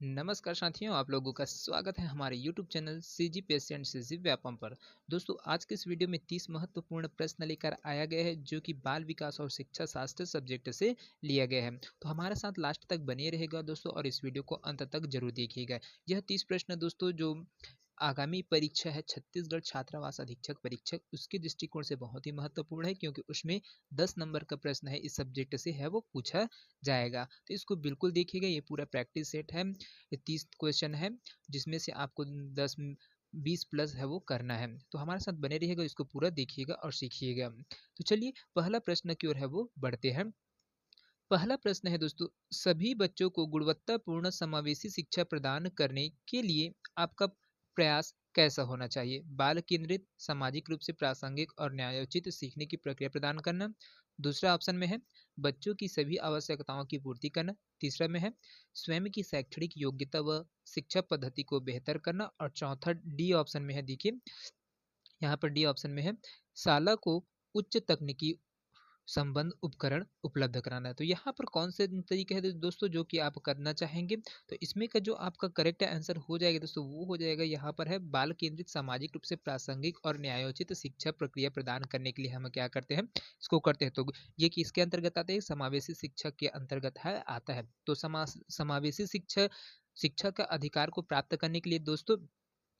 नमस्कार साथियों, आप लोगों का स्वागत है हमारे YouTube channel CGPSC and CG Vyapam पर। दोस्तों, आज के इस वीडियो में 30 महत्वपूर्ण प्रश्न लेकर आया गया है जो कि बाल विकास और शिक्षा शास्त्र सब्जेक्ट से लिया गया है। तो हमारे साथ लास्ट तक बने रहेगा दोस्तों और इस वीडियो को अंत तक जरूर देखिएगा। यह 30 प्रश्न दोस्तों जो आगामी परीक्षा है छत्तीसगढ़ छात्रावास अधीक्षक परीक्षक, उसके दृष्टिकोण से बहुत ही महत्वपूर्ण है क्योंकि उसमें 10 नंबर का प्रश्न है इस सब्जेक्ट से है वो पूछा जाएगा। तो इसको बिल्कुल देखिएगा, ये पूरा प्रैक्टिस सेट है। ये 30 क्वेश्चन है जिसमें से आपको 10 20 प्लस है वो करना है। तो हमारे साथ बने रहिएगा, इसको पूरा देखिएगा और सीखिएगा। तो चलिए पहला प्रश्न की ओर है वो बढ़ते हैं। पहला प्रश्न है दोस्तों, सभी बच्चों को गुणवत्तापूर्ण समावेशी शिक्षा प्रदान करने के लिए आपका प्रयास कैसा होना चाहिए? बाल केंद्रित, सामाजिक रूप से प्रासंगिक और न्यायोचित सीखने की प्रक्रिया प्रदान करना। दूसरा ऑप्शन में है बच्चों की सभी आवश्यकताओं की पूर्ति करना। तीसरा में है स्वयं की शैक्षणिक योग्यता व शिक्षा पद्धति को बेहतर करना। और चौथा डी ऑप्शन में है, देखिए यहाँ पर डी ऑप्शन में है शाला को उच्च तकनीकी संबंध उपकरण उपलब्ध कराना है। तो यहाँ पर कौन से तरीके हैं दोस्तों जो कि आप करना चाहेंगे? तो इसमें का जो आपका करेक्ट आंसर हो जाएगा दोस्तों वो हो जाएगा, यहाँ पर है बाल केंद्रित, सामाजिक रूप से प्रासंगिक और न्यायोचित शिक्षा प्रक्रिया प्रदान करने के लिए हम क्या करते हैं, इसको करते हैं। तो ये किसके अंतर्गत आता है? समावेशी शिक्षा के अंतर्गत है आता है। तो समावेशी शिक्षा शिक्षा का अधिकार को प्राप्त करने के लिए दोस्तों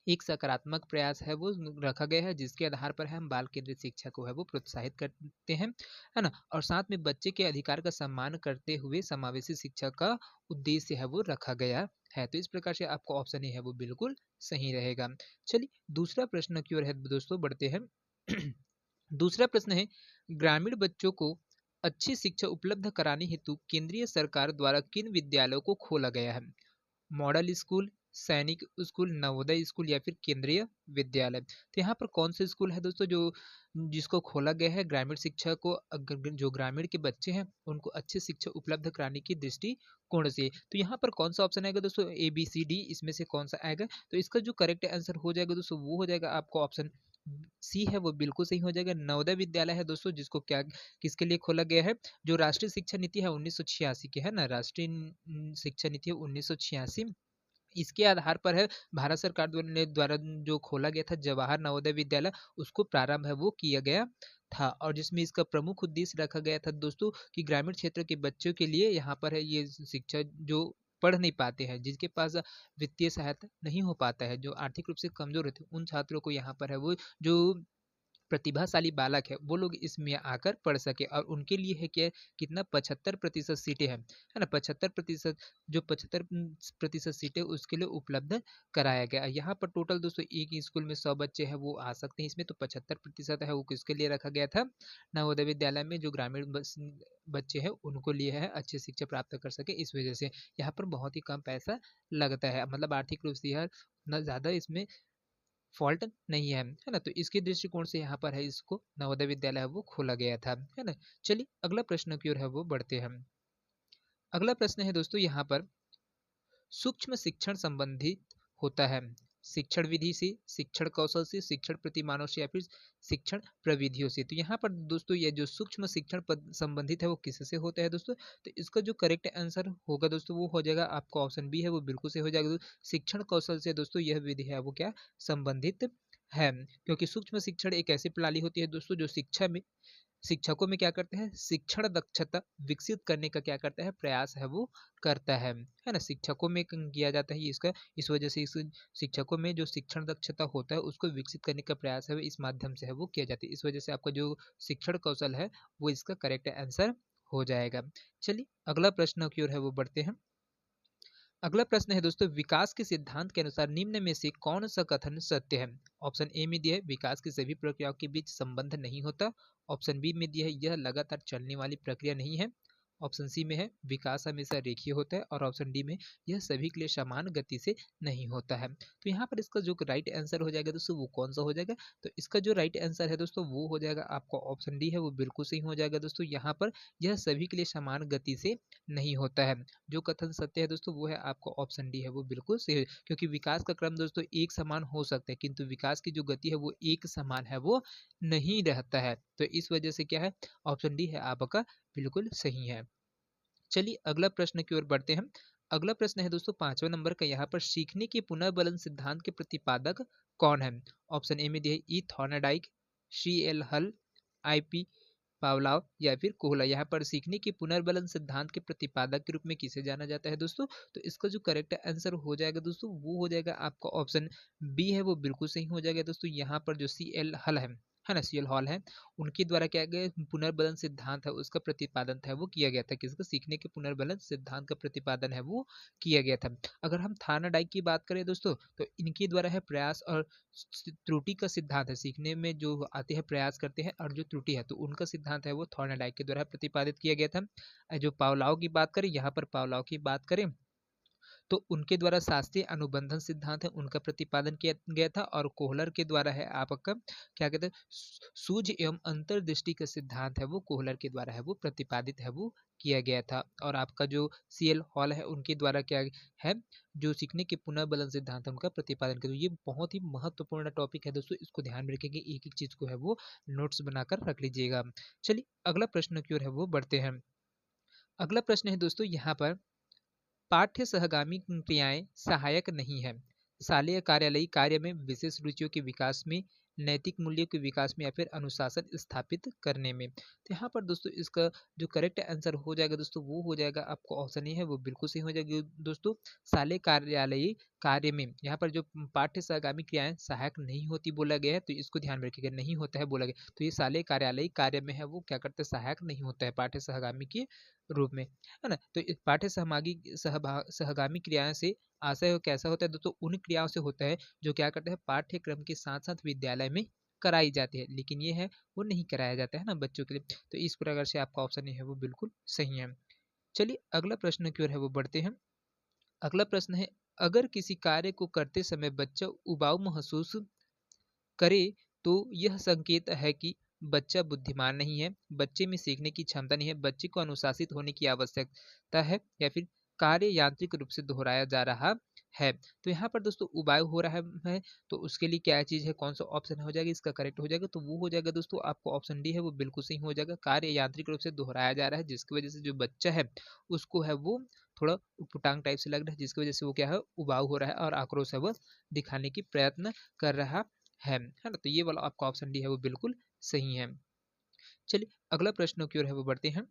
एक सकारात्मक प्रयास है वो रखा गया है जिसके आधार पर हम बाल केंद्रित शिक्षा को है वो प्रोत्साहित करते हैं, है ना। और साथ में बच्चे के अधिकार का सम्मान करते हुए समावेशी शिक्षा का उद्देश्य है वो रखा गया है। तो इस प्रकार से आपको ऑप्शन ए है वो बिल्कुल सही रहेगा। चलिए दूसरा प्रश्न की ओर है दोस्तों बढ़ते हैं। दूसरा प्रश्न है, ग्रामीण बच्चों को अच्छी शिक्षा उपलब्ध कराने हेतु केंद्रीय सरकार द्वारा किन विद्यालयों को खोला गया है? मॉडल स्कूल, सैनिक स्कूल, नवोदय स्कूल या फिर केंद्रीय विद्यालय। तो यहाँ पर कौन सा स्कूल है दोस्तों जो जिसको खोला गया है ग्रामीण शिक्षा को जो ग्रामीण के बच्चे हैं उनको अच्छी शिक्षा उपलब्ध कराने की दृष्टिकोण से? तो यहाँ पर कौन सा ऑप्शन आएगा दोस्तों? ABCD इसमें से कौन सा आएगा? तो इसका जो करेक्ट आंसर हो जाएगा दोस्तों वो हो जाएगा आपको ऑप्शन सी है वो बिल्कुल सही हो जाएगा। नवोदय विद्यालय है दोस्तों जिसको क्या किसके लिए खोला गया है? जो राष्ट्रीय शिक्षा नीति है 1986 की है ना, राष्ट्रीय शिक्षा नीति है 1986, इसके आधार पर है भारत सरकार द्वारा जो खोला गया था जवाहर नवोदय विद्यालय, उसको प्रारंभ है वो किया गया था। और जिसमें इसका प्रमुख उद्देश्य रखा गया था दोस्तों कि ग्रामीण क्षेत्र के बच्चों के लिए यहाँ पर है ये शिक्षा जो पढ़ नहीं पाते हैं, जिनके पास वित्तीय सहायता नहीं हो पाता है, जो आर्थिक रूप से कमजोर होते हैं, उन छात्रों को यहाँ पर है वो जो प्रतिभाशाली बालक है वो लोग इसमें आकर पढ़ सके। और उनके लिए है क्या, कितना 75% सीटें हैं, है ना, 75%, जो 75% सीटें उसके लिए उपलब्ध कराया गया। यहाँ पर टोटल दोस्तों एक ही स्कूल में 100 बच्चे हैं वो आ सकते हैं इसमें, तो 75% है वो किसके लिए रखा गया था? नवोदय विद्यालय में जो ग्रामीण बच्चे हैं उनको लिए है अच्छी शिक्षा प्राप्त कर सके। इस वजह से यहाँ पर बहुत ही कम पैसा लगता है, मतलब आर्थिक रूप से यह न ज़्यादा इसमें फॉल्ट नहीं है ना। तो इसके दृष्टिकोण से यहाँ पर है इसको नवोदय विद्यालय है वो खोला गया था, है ना। चलिए अगला प्रश्न की ओर है वो बढ़ते हैं। अगला प्रश्न है दोस्तों यहाँ पर, सूक्ष्म शिक्षण संबंधित होता है शिक्षण विधि से, शिक्षण कौशल से, शिक्षण प्रतिमानों से या फिर शिक्षण प्रविधियों से? तो यहाँ पर दोस्तों ये जो सूक्ष्म शिक्षण संबंधित है वो किससे होता है दोस्तों? तो इसका जो करेक्ट आंसर होगा दोस्तों वो हो जाएगा आपका ऑप्शन बी है वो बिल्कुल से हो जाएगा। शिक्षण कौशल से दोस्तों यह विधि है वो क्या संबंधित है, क्योंकि सूक्ष्म शिक्षण एक ऐसी प्रणाली होती है दोस्तों जो शिक्षकों में क्या करते हैं, शिक्षण दक्षता विकसित करने का क्या करता है, प्रयास है वो करता है ना। शिक्षकों में किया जाता है ये इसका, इस वजह से इस शिक्षकों में जो शिक्षण दक्षता होता है उसको विकसित करने का प्रयास है इस माध्यम से है वो किया जाता है। इस वजह से आपका जो शिक्षण कौशल है वो इसका करेक्ट आंसर हो जाएगा। चलिए अगला प्रश्न की ओर है वो बढ़ते हैं। अगला प्रश्न है दोस्तों, विकास के सिद्धांत के अनुसार निम्न में से कौन सा कथन सत्य है? ऑप्शन ए में दिया है विकास की सभी प्रक्रियाओं के बीच संबंध नहीं होता। ऑप्शन बी में दिया है यह लगातार चलने वाली प्रक्रिया नहीं है। ऑप्शन सी में है विकास हमेशा रेखीय होता है। और ऑप्शन डी में यह सभी के लिए समान गति से नहीं होता है। तो यहाँ पर इसका जो राइट आंसर हो जाएगा दोस्तों वो कौन सा हो जाएगा? तो इसका जो राइट आंसर है दोस्तों वो हो जाएगा आपका ऑप्शन डी है वो बिल्कुल सही हो जाएगा दोस्तों। यहाँ पर यह सभी के लिए समान गति से नहीं होता है। जो कथन सत्य है दोस्तों वो है आपका ऑप्शन डी है वो बिल्कुल सही है, क्योंकि विकास का क्रम दोस्तों एक समान हो सकता है किंतु विकास की जो गति है वो एक समान है वो नहीं रहता है। तो इस वजह से क्या है, ऑप्शन डी है आपका बिल्कुल सही है। चलिए अगला प्रश्न की ओर बढ़ते हैं। अगला प्रश्न है दोस्तों 5वां नंबर का यहाँ पर, सीखने के पुनर्बलन सिद्धांत के प्रतिपादक कौन है? ऑप्शन ए में दिया है ई थॉर्नडाइक, सी एल हल, आई पी पावलाव या फिर कोहला। यहाँ पर सीखने के पुनर्बलन सिद्धांत के प्रतिपादक के रूप में किसे जाना जाता है दोस्तों? तो इसका जो करेक्ट आंसर हो जाएगा दोस्तों वो हो जाएगा आपका ऑप्शन बी है, वो बिल्कुल सही हो जाएगा दोस्तों। यहाँ पर जो सी एल हल है ना, सी एल हॉल है, उनके द्वारा क्या गया पुनर्बलन सिद्धांत है उसका प्रतिपादन था वो किया गया था। किसका? सीखने के पुनर्बलन सिद्धांत का प्रतिपादन है वो किया गया था। अगर हम थार्नडाइक की बात करें दोस्तों, तो इनके द्वारा है प्रयास और त्रुटि का सिद्धांत है, सीखने में जो आते हैं प्रयास करते हैं और जो त्रुटि है तो उनका सिद्धांत है वो थॉर्नडाइक के द्वारा प्रतिपादित किया गया था। जो पावलाव की बात करें, यहाँ पर पावलाव की बात करें तो उनके द्वारा शास्त्रीय अनुबंधन सिद्धांत है उनका प्रतिपादन किया गया था। और कोहलर के द्वारा है आपका क्या कहते हैं सूझ एवं अंतर्दृष्टि का सिद्धांत है वो कोहलर के द्वारा है वो प्रतिपादित है वो किया गया था। और आपका जो सी एल हॉल है उनके द्वारा क्या है जो सीखने के पुनर्बलन सिद्धांत है उनका प्रतिपादन किया। तो ये बहुत ही महत्वपूर्ण टॉपिक है दोस्तों, इसको ध्यान में रखेंगे, एक एक चीज को है वो नोट्स बनाकर रख लीजिएगा। चलिए अगला प्रश्न की ओर है वो बढ़ते हैं। अगला प्रश्न है दोस्तों यहाँ पर, पाठ्य सहगामी क्रियाएं सहायक नहीं है शालेय कार्यालयी कार्य में, विशेष रुचियों के विकास में, नैतिक मूल्यों के विकास में या फिर अनुशासन स्थापित करने में। तो यहाँ पर दोस्तों इसका जो करेक्ट आंसर हो जाएगा दोस्तों वो हो जाएगा आपको ऑप्शन ए है वो बिल्कुल सही हो जाएगी दोस्तों। शालेय कार्यालयी कार्य में यहाँ पर जो पाठ्य सहगामी क्रियाएं सहायक नहीं होती बोला गया है, तो इसको ध्यान में रखिएगा, नहीं होता है बोला गया, तो ये शालेय कार्यालयी कार्य में है वो क्या करते हैं सहायक नहीं होता है पाठ्य सहगामी के रूप में, है ना। तो पाठ्य सहगामी क्रियाएं से आशय कैसा होता है दोस्तों? उन क्रियाओं से होता है जो क्या करते हैं पाठ्यक्रम के साथ साथ विद्यालय में कराई जाती है, लेकिन ये है वो नहीं कराया जाता है ना बच्चों के लिए। तो इस प्रकार से आपका ऑप्शन ये है वो बिल्कुल सही है। चलिए अगला प्रश्न की ओर है वो बढ़ते हैं। अगला प्रश्न है, अगर किसी कार्य को करते समय बच्चा उबाऊ महसूस करे तो यह संकेत है कि बच्चा बुद्धिमान नहीं है, बच्चे में सीखने की क्षमता नहीं है, बच्चे को अनुशासित होने की आवश्यकता है, या फिर कार्य यांत्रिक रूप से दोहराया जा रहा है। तो यहाँ पर दोस्तों उबाऊ हो रहा है, तो उसके लिए क्या चीज है, कौन सा ऑप्शन हो जाएगा इसका करेक्ट हो जाएगा? तो वो हो जाएगा दोस्तों आपको ऑप्शन डी है वो बिल्कुल सही हो जाएगा। कार्य यांत्रिक रूप से दोहराया जा रहा है जिसकी वजह से जो बच्चा है उसको है वो थोड़ा उटपटांग टाइप से लग रहा है, जिसकी वजह से वो क्या है उबाऊ हो रहा है और आक्रोश है वो दिखाने की प्रयत्न कर रहा है ना। तो ये वाला आपका ऑप्शन डी है वो बिल्कुल सही है। चलिए अगला प्रश्न की ओर है वो बढ़ते हैं।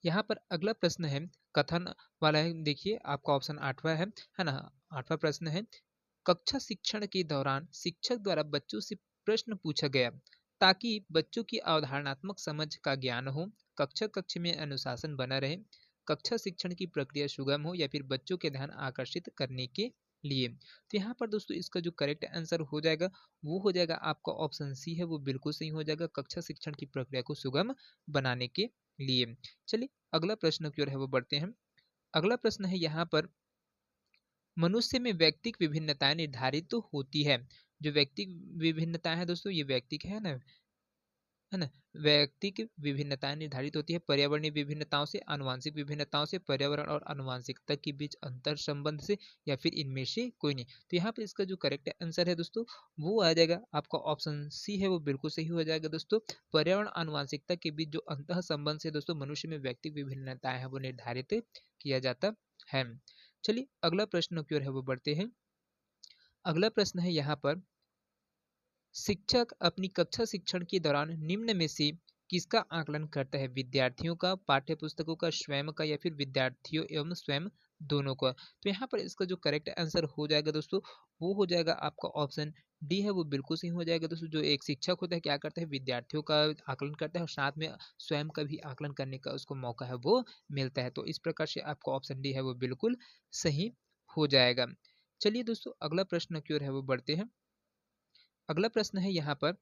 यहाँ पर अगला प्रश्न है कथन वाला है, देखिए आपका ऑप्शन 8वां है ना। 8वां प्रश्न है, कक्षा शिक्षण के दौरान शिक्षक द्वारा बच्चों से प्रश्न पूछा गया ताकि बच्चों की अवधारणात्मक समझ का ज्ञान हो, कक्षा कक्ष में अनुशासन बना रहे, कक्षा शिक्षण की प्रक्रिया सुगम हो, या फिर बच्चों के ध्यान आकर्षित करने के लिए। तो यहाँ पर दोस्तों इसका जो करेक्ट आंसर हो जाएगा वो हो जाएगा आपका ऑप्शन सी है वो बिल्कुल सही हो जाएगा, कक्षा शिक्षण की प्रक्रिया को सुगम बनाने के लिए। चलिए अगला प्रश्न की ओर है वो बढ़ते हैं। अगला प्रश्न है यहाँ पर, मनुष्य में व्यक्तिक विभिन्नताएं निर्धारित तो होती है। जो व्यक्तिक विभिन्नताएं है दोस्तों ये व्यक्तिक है ना, व्यक्तिक विभिन्नताएं निर्धारित होती है पर्यावरणीय विभिन्नताओं से, आनुवंशिक विभिन्नताओं से, पर्यावरण और आनुवंशिकता के बीच अंतर संबंध से, या फिर इनमें से कोई नहीं। तो यहाँ पर इसका जो करेक्ट आंसर है दोस्तों वो आ जाएगा आपका ऑप्शन सी है वो बिल्कुल सही हो जाएगा दोस्तों। पर्यावरण आनुवंशिकता के बीच जो अंतर संबंध से दोस्तों मनुष्य में व्यक्तिक विभिन्नताएं है वो निर्धारित किया जाता है। चलिए अगला प्रश्न की ओर है वो बढ़ते हैं। अगला प्रश्न है यहाँ पर, शिक्षक अपनी कक्षा शिक्षण के दौरान निम्न में से किसका आकलन करता है? विद्यार्थियों का, पाठ्य पुस्तकों का, स्वयं का, या फिर विद्यार्थियों एवं स्वयं दोनों का। तो यहाँ पर इसका जो करेक्ट आंसर हो जाएगा दोस्तों वो हो जाएगा आपका ऑप्शन डी है वो बिल्कुल सही हो जाएगा दोस्तों। जो एक शिक्षक होता है क्या करता है विद्यार्थियों का आकलन करता है और साथ में स्वयं का भी आकलन करने का उसको मौका है वो मिलता है। तो इस प्रकार से आपका ऑप्शन डी है वो बिल्कुल सही हो जाएगा। चलिए दोस्तों अगला प्रश्न की ओर है वो बढ़ते हैं। अगला प्रश्न है यहाँ पर,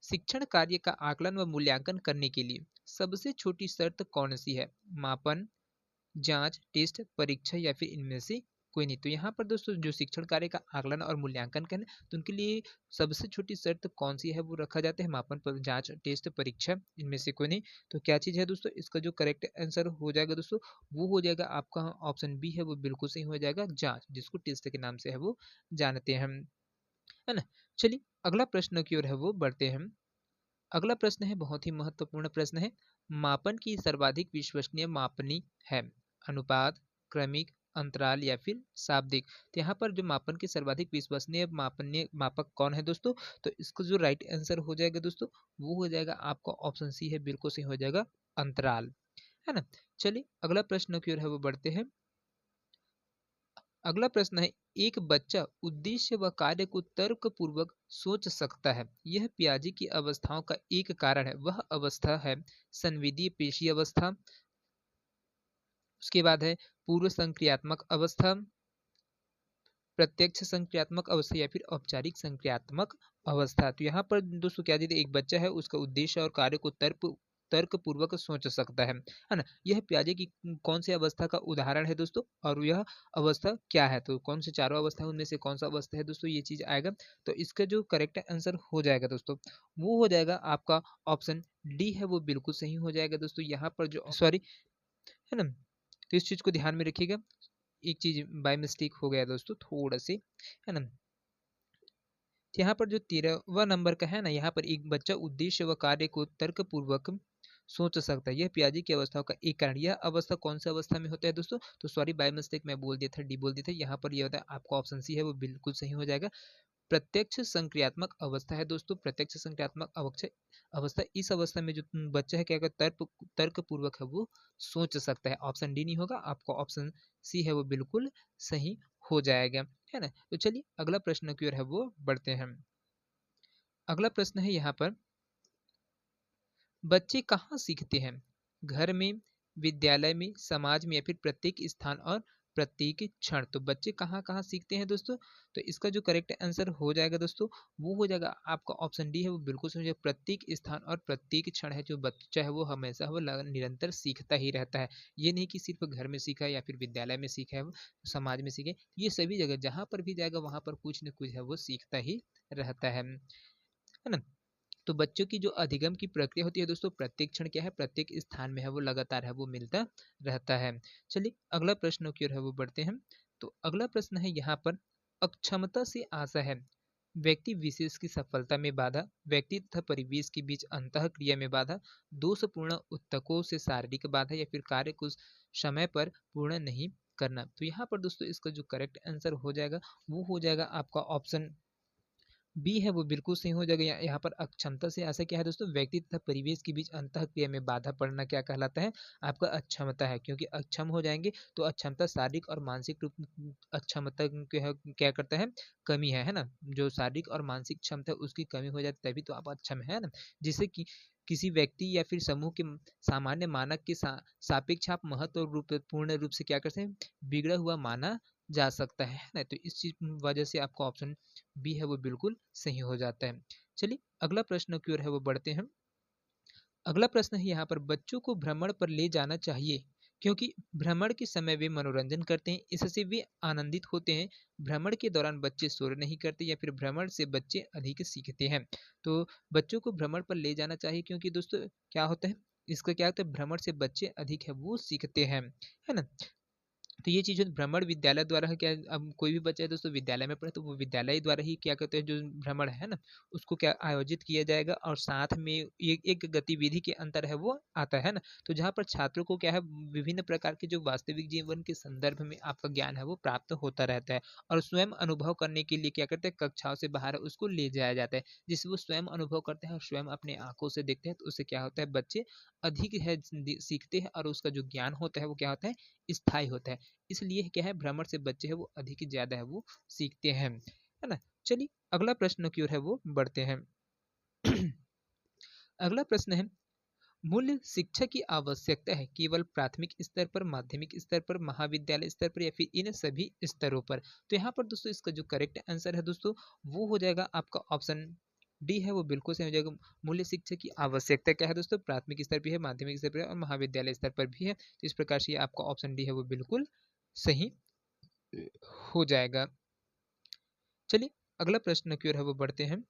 शिक्षण कार्य का आकलन व मूल्यांकन करने के लिए सबसे छोटी शर्त कौन सी है? मापन, जांच, टेस्ट, परीक्षा, या फिर इनमें से कोई नहीं। तो यहाँ पर दोस्तों जो शिक्षण कार्य का आकलन और मूल्यांकन करना तो उनके लिए सबसे छोटी शर्त कौन सी है वो रखा जाता है मापन, जांच, टेस्ट, परीक्षा, इनमें से कोई नहीं। तो क्या चीज है दोस्तों? इसका जो करेक्ट आंसर हो जाएगा दोस्तों वो हो जाएगा आपका ऑप्शन बी है वो बिल्कुल सही हो जाएगा, जांच, जिसको टेस्ट के नाम से है वो जानते हैं हम, है ना। चलिए अगला प्रश्न की ओर है वो बढ़ते हैं। अगला प्रश्न है बहुत ही महत्वपूर्ण प्रश्न है, मापन की सर्वाधिक विश्वसनीय मापनी है? अनुपात, क्रमिक, अंतराल या फिर शाब्दिक। तो यहाँ पर जो मापन के सर्वाधिक विश्वसनीय मापक कौन है दोस्तों? तो इसको जो राइट आंसर हो जाएगा दोस्तों, वो हो जाएगा आपका ऑप्शन सी है, बिल्कुल सही हो जाएगा, अंतराल, है ना। चलिए अगला प्रश्न की ओर है वो बढ़ते हैं। अगला प्रश्न है, एक बच्चा उद्देश्य व कार्य को तर्क पूर्वक सोच सकता है, यह पियाजे की अवस्थाओं का एक कारण है। वह अवस्था है संवेदीय पेशी अवस्था, उसके बाद है पूर्व संक्रियात्मक अवस्था, प्रत्यक्ष संक्रियात्मक अवस्था या फिर औपचारिक संक्रियात्मक अवस्था। तो यहाँ पर दोस्तों क्या दीजिए, एक बच्चा है उसका उद्देश्य और कार्य को तर्क पूर्वक सोच सकता है ना। यह पियाजे की कौन सी अवस्था का उदाहरण है दोस्तों, और यह अवस्था क्या है? तो कौन से चारों अवस्था है उनमें से कौन सा अवस्था है दोस्तों, ये चीज आएगा। तो इसका जो करेक्ट आंसर हो जाएगा दोस्तों, वो हो जाएगा आपका ऑप्शन डी है, वो बिल्कुल सही हो जाएगा दोस्तों। यहाँ पर जो सॉरी है ना, तो इस चीज को ध्यान में रखिएगा, एक चीज बाय मिस्टेक हो गया दोस्तों थोड़ा से, है ना। यहाँ पर जो 13वां नंबर का है ना, यहाँ पर एक बच्चा उद्देश्य व कार्य को तर्क पूर्वक सोच सकता है, यह पियाजे की अवस्थाओं का एक कारण। यह अवस्था कौन सी अवस्था में होता है दोस्तों? तो सॉरी बाय मिस्टेक मैं बोल दिया था, डी बोल दिया था। यहाँ पर यह होता है आपका ऑप्शन सी है, वो बिल्कुल सही हो जाएगा, प्रत्यक्ष संक्रियात्मक अवस्था है दोस्तों। प्रत्यक्ष संक्रियात्मक अवस्था, इस अवस्था में जो बच्चा है क्या करता है, तर्क पूर्वक है वो सोच सकता है। ऑप्शन डी नहीं होगा, आपका ऑप्शन सी है वो बिल्कुल सही हो जाएगा, है ना। तो चलिए अगला प्रश्न की ओर है वो बढ़ते हैं। अगला प्रश्न है यहाँ पर, बच्चे कहाँ सीखते हैं? घर में, विद्यालय में, समाज में या फिर प्रत्येक स्थान और प्रत्येक क्षण। तो बच्चे कहाँ कहाँ सीखते हैं दोस्तों? तो इसका जो करेक्ट आंसर हो जाएगा दोस्तों, वो हो जाएगा आपका ऑप्शन डी है, वो बिल्कुल सही है, प्रत्येक स्थान और प्रत्येक क्षण है। जो बच्चा है वो हमेशा वो निरंतर सीखता ही रहता है। ये नहीं कि सिर्फ घर में सीखा है या फिर विद्यालय में सीखा है, समाज में सीखे, ये सभी जगह जहाँ पर भी जाएगा वहां पर कुछ न कुछ है वो सीखता ही रहता है ना। तो बच्चों की जो अधिगम की प्रक्रिया होती है दोस्तों, प्रत्येक क्षण क्या है, प्रत्येक स्थान में है वो लगातार है वो मिलता रहता है। चलिए अगला प्रश्न की ओर है वो बढ़ते हैं। तो अगला प्रश्न है यहाँ पर, अक्षमता से आशा है, व्यक्ति विशेष की सफलता में बाधा, व्यक्ति तथा परिवेश के बीच अंतः क्रिया में बाधा, दोषपूर्ण उत्तकों से शारीरिक बाधा या फिर कार्य को समय पर पूर्ण नहीं करना। तो यहाँ पर दोस्तों इसका जो करेक्ट आंसर हो जाएगा, वो हो जाएगा आपका ऑप्शन बी है, वो बिल्कुल सही हो जाएगा। यहाँ पर अक्षमता से आशा क्या है दोस्तों, व्यक्ति तथा परिवेश के बीच अंतः क्रिया में बाधा पड़ना क्या कहलाता है, आपका अक्षमता है। क्योंकि अक्षम हो जाएंगे तो अक्षमता शारीरिक और मानसिक रूप, अक्षमता क्या करता है, कमी है ना। जो शारीरिक और मानसिक क्षमता है उसकी कमी हो जाती है, तभी तो आप अक्षम है ना। जिससे कि किसी व्यक्ति या फिर समूह के सामान्य मानक के सापेक्ष आप महत्व रूप पूर्ण रूप से क्या करते हैं, बिगड़ा हुआ माना जा सकता है ना। तो इस चीज वजह से आपका ऑप्शन बी है वो बिल्कुल सही हो जाता है। चलिए अगला प्रश्न की ओर है वो बढ़ते हैं। अगला प्रश्न है यहाँ पर, बच्चों को भ्रमण पर ले जाना चाहिए क्योंकि भ्रमण के समय वे मनोरंजन करते हैं, इससे वे आनंदित होते हैं। भ्रमण के दौरान बच्चे शोर नहीं करते या फिर भ्रमण से बच्चे अधिक सीखते हैं। तो बच्चों को भ्रमण पर ले जाना चाहिए क्योंकि दोस्तों क्या होता है, इसका क्या होता है, भ्रमण से बच्चे अधिक है वो सीखते हैं, है ना। तो ये चीज़ भ्रमण विद्यालय द्वारा है क्या, अब कोई भी बच्चा है दोस्तों विद्यालय में पढ़े तो वो विद्यालय द्वारा ही क्या कहते हैं, जो भ्रमण है ना उसको क्या आयोजित किया जाएगा, और साथ में एक गतिविधि के अंतर है वो आता है ना। तो जहाँ पर छात्रों को क्या है, विभिन्न प्रकार के जो वास्तविक जीवन के संदर्भ में आपका ज्ञान है वो प्राप्त होता रहता है, और स्वयं अनुभव करने के लिए क्या करते हैं, कक्षाओं से बाहर उसको ले जाया जाता है, जिससे वो स्वयं अनुभव करते हैं और स्वयं अपने आंखों से देखते हैं। तो उससे क्या होता है, बच्चे अधिक है सीखते हैं और उसका जो ज्ञान होता है वो क्या होता है, स्थायी होता है। इसलिए क्या है, भ्रमण से बच्चे हैं वो अधिक ही ज्यादा है वो सीखते हैं, है ना। चलिए अगला प्रश्न की ओर है वो बढ़ते हैं। अगला प्रश्न है, मूल्य शिक्षा की आवश्यकता है केवल प्राथमिक स्तर पर, माध्यमिक स्तर पर, महाविद्यालय स्तर पर या फिर इन सभी स्तरों पर। तो यहाँ पर दोस्तों इसका जो करेक्ट आंसर है दोस्तों, वो हो जाएगा आपका ऑप्शन डी है, वो बिल्कुल सही हो जाएगा। मूल्य शिक्षा की आवश्यकता क्या है दोस्तों, प्राथमिक स्तर भी है, माध्यमिक स्तर पर है और महाविद्यालय स्तर पर भी है। तो इस प्रकार से आपका ऑप्शन डी है वो बिल्कुल सही हो जाएगा। चलिए अगला प्रश्न की ओर है वो बढ़ते हैं।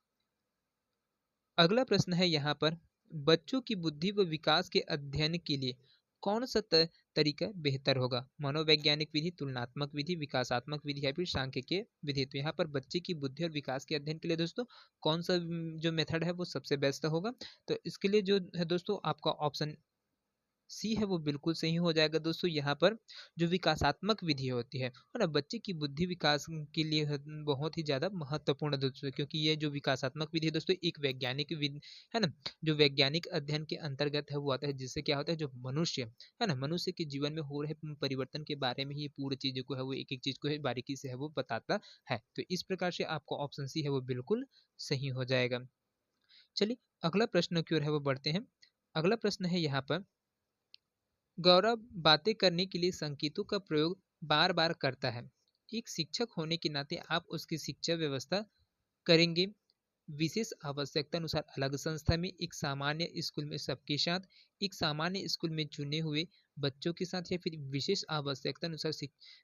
अगला प्रश्न है यहाँ पर, बच्चों की बुद्धि व विकास के अध्ययन के लिए कौन सा तरीका बेहतर होगा, मनोवैज्ञानिक विधि, तुलनात्मक विधि, विकासात्मक विधि या फिर सांख्यिकीय विधि। तो यहाँ पर बच्चे की बुद्धि और विकास के अध्ययन के लिए दोस्तों कौन सा जो मेथड है वो सबसे बेस्ट होगा। तो इसके लिए जो है दोस्तों आपका ऑप्शन सी है वो बिल्कुल सही हो जाएगा दोस्तों। यहाँ पर जो विकासात्मक विधि होती है ना, बच्चे की बुद्धि विकास के लिए बहुत ही ज़्यादा महत्वपूर्ण दोस्तों, क्योंकि ये जो विकासात्मक विधि है दोस्तों एक वैज्ञानिक विधि है ना, जो वैज्ञानिक अध्ययन के अंतर्गत है वो आता है, जिससे क्या होता है जो मनुष्य है ना, मनुष्य के जीवन में हो रहे परिवर्तन के बारे में ही पूरी चीज़ों को है वो एक एक चीज़ को है बारीकी से है वो बताता है। तो इस प्रकार से आपको ऑप्शन सी है वो बिल्कुल सही हो जाएगा। चलिए अगला प्रश्न की ओर है वो बढ़ते हैं। अगला प्रश्न है यहाँ पर, गौरव बातें करने के लिए संकेतों का प्रयोग बार बार करता है। एक शिक्षक होने के नाते आप उसकी शिक्षा व्यवस्था करेंगे विशेष आवश्यकता अनुसार अलग संस्था में, एक सामान्य स्कूल में सबके साथ, एक सामान्य स्कूल में चुने हुए बच्चों के साथ, या फिर विशेष आवश्यकता अनुसार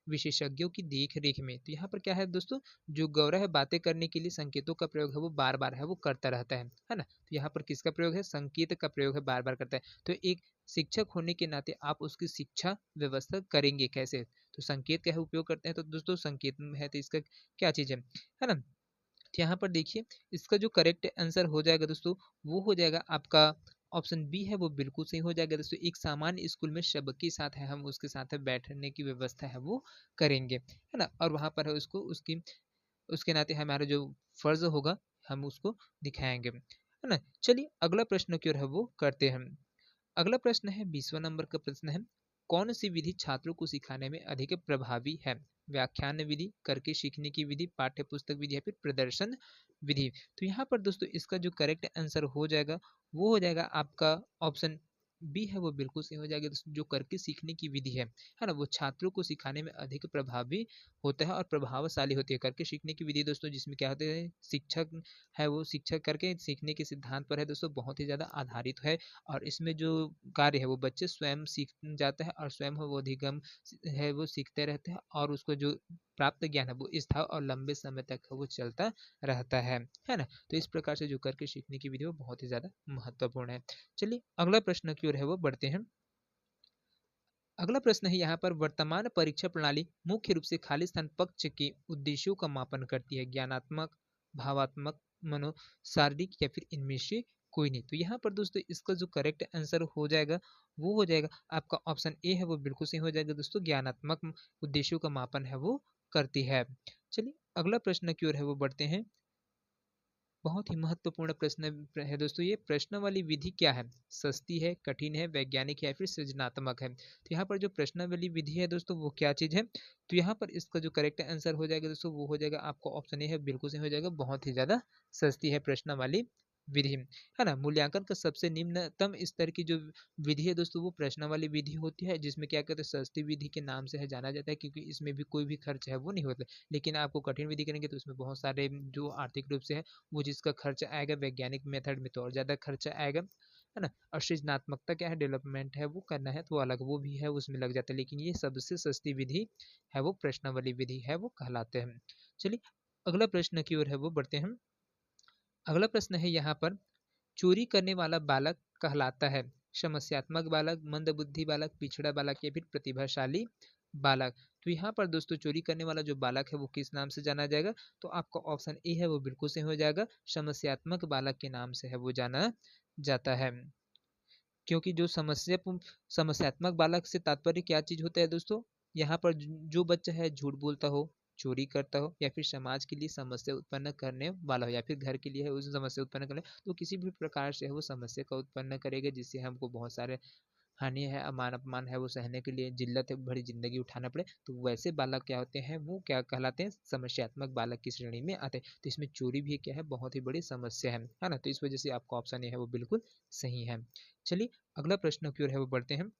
विशेषज्ञों की देख रेख में। तो यहाँ पर क्या है दोस्तों, जो गौरव है बातें करने के लिए संकेतों का प्रयोग है वो बार बार है वो करता रहता है ना। तो यहाँ पर किसका प्रयोग है, संकेत का प्रयोग है, बार बार करता है। तो एक शिक्षक होने के नाते आप उसकी शिक्षा व्यवस्था करेंगे कैसे, तो संकेत का है उपयोग करते हैं। तो दोस्तों संकेत है तो इसका क्या चीज है ना। तो यहाँ पर देखिए इसका जो करेक्ट आंसर हो जाएगा दोस्तों वो हो जाएगा आपका ऑप्शन बी है वो बिल्कुल सही हो जाएगा दोस्तों। एक सामान्य स्कूल में सबके साथ है हम उसके साथ है बैठने की व्यवस्था है वो करेंगे है ना, और वहाँ पर है उसको उसकी उसके नाते हमारा जो फर्ज होगा हम उसको दिखाएंगे है ना। चलिए अगला प्रश्न की ओर है वो करते हैं। अगला प्रश्न है 20वां नंबर का प्रश्न है, कौन सी विधि छात्रों को सिखाने में अधिक प्रभावी है। व्याख्यान विधि, करके सीखने की विधि, पाठ्य पुस्तक विधि या फिर प्रदर्शन विधि। तो यहाँ पर दोस्तों इसका जो करेक्ट आंसर हो जाएगा वो हो जाएगा आपका ऑप्शन बी है वो बिल्कुल सही हो जाएगा दोस्तों। जो करके सीखने की विधि है ना, वो छात्रों को सिखाने में अधिक प्रभावी होता है और प्रभावशाली होती है। करके सीखने की विधि दोस्तों जिसमें क्या होता है शिक्षक है वो शिक्षक करके सीखने के सिद्धांत पर है दोस्तों, बहुत ही ज़्यादा आधारित है। और इसमें जो कार्य है वो बच्चे स्वयं सीख जाते हैं और स्वयं वो अधिगम है वो सीखते रहते हैं, और उसको जो प्राप्त ज्ञान है वो स्थायी और लंबे समय तक वो चलता रहता है ना। तो इस प्रकार से जो करके सीखने की विधि वो बहुत ही ज्यादा महत्वपूर्ण है। चलिए अगला प्रश्न की ओर है वो बढ़ते हैं। अगला प्रश्न है यहाँ पर, वर्तमान परीक्षा प्रणाली मुख्य रूप से खाली स्थान पक्ष के उद्देश्यों का मापन करती है, ज्ञानात्मक, भावात्मक, मनो, शारीरिक या फिर इनमें से कोई नहीं। तो यहाँ पर दोस्तों इसका जो करेक्ट आंसर हो जाएगा वो हो जाएगा आपका ऑप्शन ए है वो बिल्कुल सही हो जाएगा दोस्तों। ज्ञानात्मक उद्देश्यों का मापन है वो करती है। चलिए अगला प्रश्न की ओर है वो बढ़ते हैं। बहुत ही महत्वपूर्ण प्रश्न है दोस्तों ये, प्रश्न वाली विधि क्या है, सस्ती है, कठिन है, वैज्ञानिक है या फिर सृजनात्मक है। तो यहाँ पर जो प्रश्न वाली विधि है दोस्तों वो क्या चीज है, तो यहाँ पर इसका जो करेक्ट आंसर हो जाएगा दोस्तों वो हो जाएगा आपको ऑप्शन ए है बिल्कुल सही हो जाएगा, बहुत ही ज्यादा सस्ती है प्रश्न वाली विधि है ना। मूल्यांकन का सबसे निम्नतम स्तर की जो विधि है दोस्तों वो प्रश्न वाली विधि होती है, जिसमें क्या कहते हैं सस्ती विधि के नाम से है जाना जाता है, क्योंकि इसमें भी कोई भी खर्च है वो नहीं होता। लेकिन आपको कठिन विधि करेंगे तो उसमें बहुत सारे जो आर्थिक रूप से है वो जिसका खर्च आएगा, वैज्ञानिक मेथड में तो और ज़्यादा खर्चा आएगा है ना। और सृजनात्मकता क्या है, डेवलपमेंट है वो करना है तो अलग वो भी है उसमें लग जाता है, लेकिन ये सबसे सस्ती विधि है वो प्रश्न वाली विधि है वो कहलाते हैं। चलिए अगला प्रश्न की ओर है वो बढ़ते हैं। अगला प्रश्न है यहाँ पर, चोरी करने वाला बालक कहलाता है समस्यात्मक बालक, मंदबुद्धि बालक, पिछड़ा बालक या फिर प्रतिभाशाली बालक। तो यहाँ पर दोस्तों चोरी करने वाला जो बालक है वो किस नाम से जाना जाएगा, तो आपका ऑप्शन ए है वो बिल्कुल सही हो जाएगा, समस्यात्मक बालक के नाम से है वो जाना जाता है। क्योंकि जो समस्यात्मक बालक से तात्पर्य क्या चीज होता है दोस्तों, यहाँ पर जो बच्चा है झूठ बोलता हो, चोरी करता हो या फिर समाज के लिए समस्या उत्पन्न करने वाला हो या फिर घर के लिए है उस समस्या उत्पन्न करने, तो किसी भी प्रकार से है वो समस्या का उत्पन्न करेगा जिससे हमको बहुत सारे हानि है, अमान अपमान है वो सहने के लिए जिल्लत है भरी जिंदगी उठाना पड़े, तो वैसे बालक क्या होते हैं वो क्या कहलाते हैं, समस्यात्मक बालक की श्रेणी में आते हैं। तो इसमें चोरी भी क्या है बहुत ही बड़ी समस्या है ना। तो इस वजह से आपका ऑप्शन ये है वो बिल्कुल सही है। चलिए अगला प्रश्न की ओर है वो बढ़ते हैं।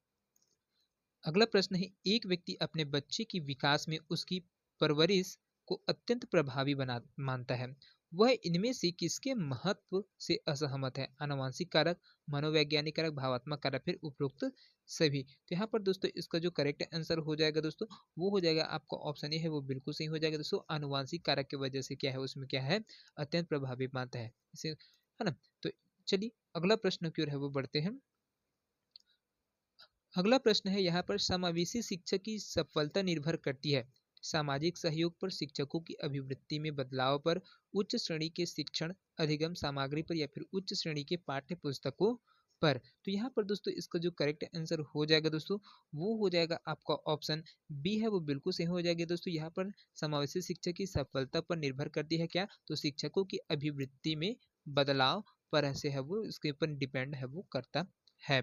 अगला प्रश्न है, एक व्यक्ति अपने बच्चे की विकास में उसकी परवरिश को अत्यंत प्रभावी बना मानता है, वह इनमें से किसके महत्व से असहमत है, आनुवंशिक कारक, मनोवैज्ञानिक कारक, भावात्मक कारक, फिर उपरोक्त सभी। तो यहाँ पर दोस्तों इसका जो करेक्ट आंसर हो जाएगा दोस्तों वो हो जाएगा आपका ऑप्शन ए है वो बिल्कुल सही हो जाएगा दोस्तों। आनुवंशिक कारक की वजह से क्या है उसमें क्या है अत्यंत प्रभावी मानता है इसे है ना। तो चलिए अगला प्रश्न की ओर है वो बढ़ते हैं। अगला प्रश्न है यहाँ पर, समावेशी शिक्षा की सफलता निर्भर करती है सामाजिक सहयोग पर, शिक्षकों की अभिवृत्ति में बदलाव पर, उच्च श्रेणी के शिक्षण अधिगम सामग्री पर या फिर उच्च श्रेणी के पाठ्य पुस्तकों पर। तो यहाँ पर दोस्तों इसका जो करेक्ट आंसर हो जाएगा दोस्तों, वो हो जाएगा आपका ऑप्शन बी है वो बिल्कुल सही हो जाएगी दोस्तों। यहाँ पर समावेशी शिक्षा की सफलता पर निर्भर करती है क्या, तो शिक्षकों की अभिवृत्ति में बदलाव पर ऐसे है वो, इसके ऊपर डिपेंड है वो करता है।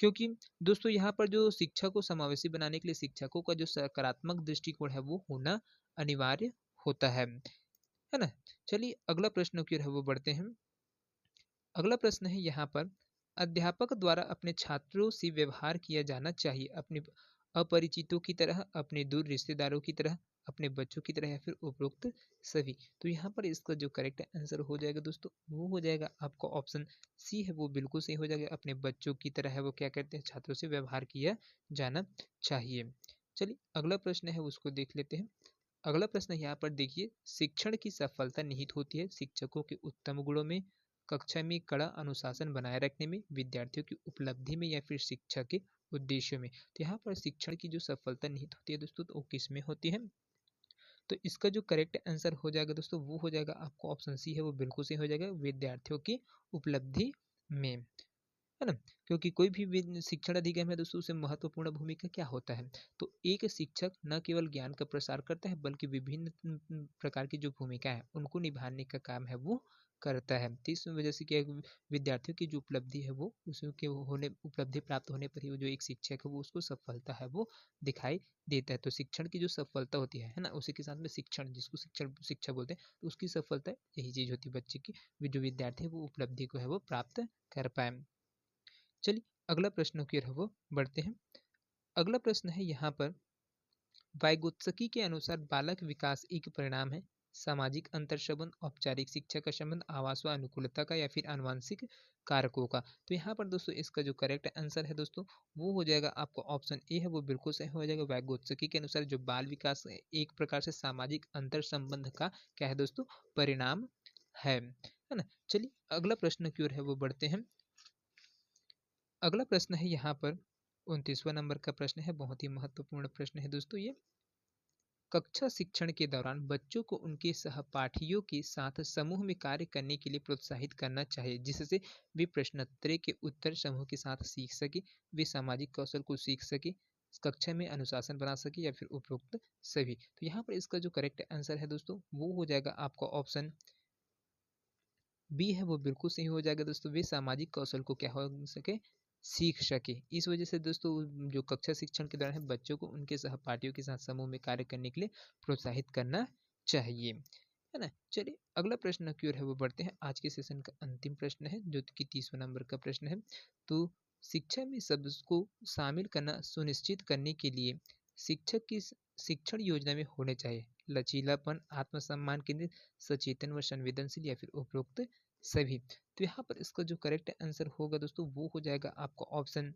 क्योंकि दोस्तों यहाँ पर जो शिक्षा को समावेशी बनाने के लिए शिक्षकों का जो सकारात्मक दृष्टिकोण है वो होना अनिवार्य होता है ना। चलिए अगला प्रश्न की ओर है वो बढ़ते हैं। अगला प्रश्न है यहाँ पर, अध्यापक द्वारा अपने छात्रों से व्यवहार किया जाना चाहिए अपने अपरिचितों की तरह, अपने दूर रिश्तेदारों की तरह, अपने बच्चों की तरह, या फिर उपरोक्त सभी। तो यहाँ पर इसका जो करेक्ट आंसर हो जाएगा दोस्तों, वो हो जाएगा आपका ऑप्शन सी है वो बिल्कुल सही हो जाएगा। अपने बच्चों की तरह है वो क्या करते हैं, छात्रों से व्यवहार किया जाना चाहिए। चलिए अगला प्रश्न है उसको देख लेते हैं। अगला प्रश्न यहाँ पर देखिए, शिक्षण की सफलता निहित होती है शिक्षकों के उत्तम गुणों में, कक्षा में कड़ा अनुशासन बनाए रखने में, विद्यार्थियों की उपलब्धि में, या फिर शिक्षा के उद्देश्यों में। तो यहाँ पर शिक्षण की जो सफलता निहित होती है दोस्तों, तो वो किस में होती है, तो इसका जो करेक्ट आंसर हो जाएगा दोस्तों, वो हो जाएगा आपको ऑप्शन सी है वो बिल्कुल सही हो जाएगा, विद्यार्थियों की उपलब्धि में, है ना। क्योंकि कोई भी शिक्षण अधिगम है दोस्तों, उसे महत्वपूर्ण भूमिका क्या होता है, तो एक शिक्षक न केवल ज्ञान का प्रसार करता है बल्कि विभिन्न प्रकार की जो भूमिका है उनको निभाने का काम है वो करता है। तो इस वजह से क्या है, विद्यार्थियों की जो उपलब्धि है वो उसके होने उपलब्धि प्राप्त होने पर ही वो जो एक शिक्षक है वो उसको सफलता है वो दिखाई देता है। तो शिक्षण की जो सफलता होती है ना, उसी के साथ में शिक्षण जिसको शिक्षण शिक्षा बोलते हैं, तो उसकी सफलता यही चीज होती है, बच्चे की जो विद्यार्थी है वो उपलब्धि को है वो प्राप्त कर पाए। चलिए अगला प्रश्न की ओर वो बढ़ते हैं। अगला प्रश्न है यहाँ पर, वाइगोत्स्की के अनुसार बालक विकास एक परिणाम है सामाजिक अंतर संबंध, औपचारिक शिक्षा का संबंध, आवास व अनुकूलता का, या फिर आनुवंशिक कारकों का। तो यहाँ पर दोस्तों इसका जो करेक्ट आंसर है दोस्तों, वो हो जाएगा आपको ऑप्शन ए है वो बिल्कुल सही हो जाएगा। वाइगोत्स्की के अनुसार जो बाल विकास एक प्रकार से सामाजिक अंतर संबंध का क्या है दोस्तों, परिणाम है ना। चलिए अगला प्रश्न की ओर है वो बढ़ते हैं। अगला प्रश्न है यहाँ पर 29वां नंबर का प्रश्न है, बहुत ही महत्वपूर्ण प्रश्न है दोस्तों ये। कक्षा शिक्षण के दौरान बच्चों को उनके सहपाठियों के साथ समूह में कार्य करने के लिए प्रोत्साहित करना चाहिए, जिससे वे प्रश्नोत्तरी के उत्तर समूह के साथ सीख सके, वे सामाजिक कौशल को सीख सके, कक्षा में अनुशासन बना सके, या फिर उपरोक्त सभी। तो यहाँ पर इसका जो करेक्ट आंसर है दोस्तों, वो हो जाएगा आपका ऑप्शन बी है वो बिल्कुल सही हो जाएगा दोस्तों। वे सामाजिक कौशल को क्या हो सके, सीख सके। इस वजह से दोस्तों जो कक्षा शिक्षण के दौरान है बच्चों को उनके सहपाठियों के साथ समूह में कार्य करने के लिए प्रोत्साहित करना चाहिए, है ना। चलिए अगला प्रश्न की ओर है वो बढ़ते हैं। आज के सेशन का अंतिम प्रश्न है जो कि 30वां नंबर का प्रश्न है। तो शिक्षा में सबको शामिल करना सुनिश्चित करने के लिए शिक्षक की शिक्षण योजना में होने चाहिए लचीलापन, आत्मसम्मान केंद्रित, सचेतन व संवेदनशील, या फिर उपरोक्त सभी। तो यहाँ पर इसका जो करेक्ट आंसर होगा दोस्तों, वो हो जाएगा आपका ऑप्शन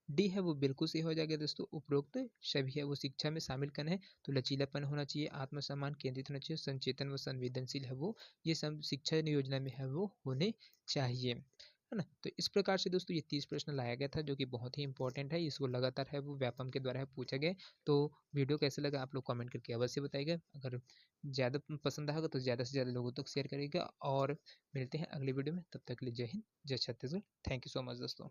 डी है वो बिल्कुल सही हो जाएगा दोस्तों। उपरोक्त सभी है वो शिक्षा में शामिल करना है, तो लचीलापन होना चाहिए, आत्मसम्मान केंद्रित होना चाहिए, संचेतन व संवेदनशील है वो, ये सब शिक्षा योजना में है वो होने चाहिए, है ना। तो इस प्रकार से दोस्तों ये 30 प्रश्न लाया गया था जो कि बहुत ही इंपॉर्टेंट है, इसको लगातार है वो व्यापम के द्वारा है पूछा गया। तो वीडियो कैसे लगा आप लोग कमेंट करके अवश्य बताइएगा। अगर ज़्यादा पसंद आएगा तो ज़्यादा से ज़्यादा लोगों तक शेयर करिएगा, और मिलते हैं अगले वीडियो में। तब तक के लिए जय हिंद, जय Chhattisgarh. Thank you so much दोस्तों।